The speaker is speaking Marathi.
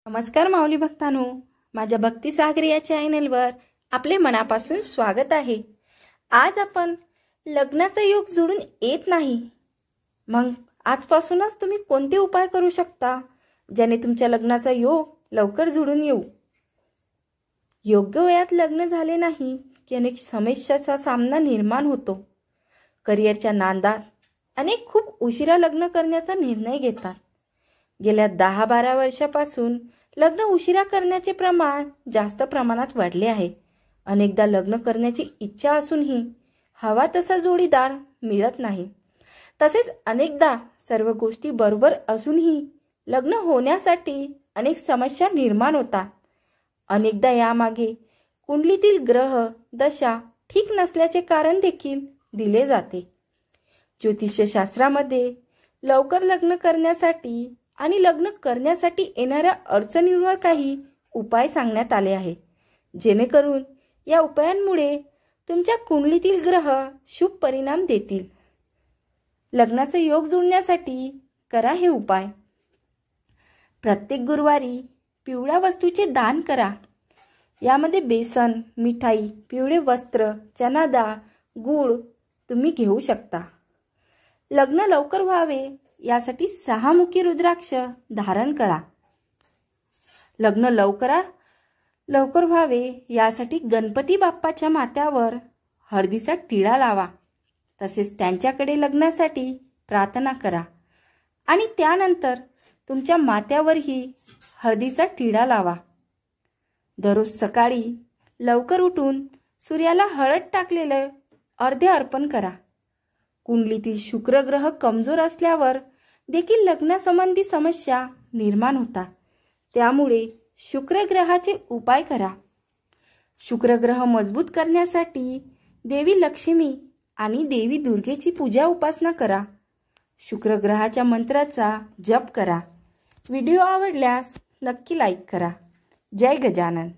नमस्कार माऊली भक्तांनो, माझ्या भक्ती सागर या चॅनलवर आपले मनापासून स्वागत आहे। आज आपण लग्नाचा योग जुळून येत नाही, मग आजपासूनच तुम्ही कोणते उपाय करू शकता ज्याने तुमच्या लग्नाचा योग लवकर जुळून येऊ। योग्य वयात लग्न झाले नाही की अनेक समस्यांचा सामना निर्माण होतो। करिअरच्या नादात अनेक खूप उशिरा लग्न करण्याचा निर्णय घेतात। गेल्या 10-12 वर्षापासून लग्न उशिरा करण्याचे प्रमाण जास्त प्रमाणात वाढले आहे। अनेकदा लग्न करण्याची इच्छा असूनही हवा तसा जोडीदार मिळत नाही। तसेच अनेकदा सर्व गोष्टी बरोबर असूनही लग्न होण्यासाठी अनेक समस्या निर्माण होतात। अनेकदा यामागे कुंडलीतील ग्रह दशा ठीक नसल्याचे कारण देखील दिले जाते। ज्योतिषशास्त्रामध्ये लवकर लग्न करण्यासाठी आणि लग्न करण्यासाठी येणाऱ्या अडचणींवर काही उपाय सांगण्यात आले आहे, जेणेकरून या उपायांमुळे तुमच्या कुंडलीतील ग्रह शुभ परिणाम देतील। लग्नाचे योग जुळण्यासाठी करा हे उपाय। प्रत्येक गुरुवारी पिवळ्या वस्तूचे दान करा। यामध्ये बेसन, मिठाई, पिवळे वस्त्र, चना डाळ, गूळ तुम्ही घेऊ शकता। लग्न लवकर व्हावे यासाठी 6 मुखी रुद्राक्ष धारण करा। लग्न लवकर व्हावे यासाठी गणपती बाप्पाच्या माथ्यावर हळदीचा टिळा लावा। तसेच त्यांच्याकडे लग्नासाठी प्रार्थना करा आणि त्यानंतर तुमच्या माथ्यावरही हळदीचा टिळा लावा। दररोज सकाळी लवकर उठून सूर्याला हळद टाकलेले अर्धे अर्पण करा। कुंडलीतील शुक्र ग्रह कमजोर असल्यावर देखील लग्नासंबंधी समस्या निर्माण होतात, त्यामुळे शुक्र ग्रहाचे उपाय करा। शुक्र ग्रह मजबूत करण्यासाठी देवी लक्ष्मी आणि देवी दुर्गेची पूजा उपासना करा। शुक्र ग्रहाच्या मंत्राचा जप करा। व्हिडिओ आवडल्यास नक्की लाईक करा। जय गजानन।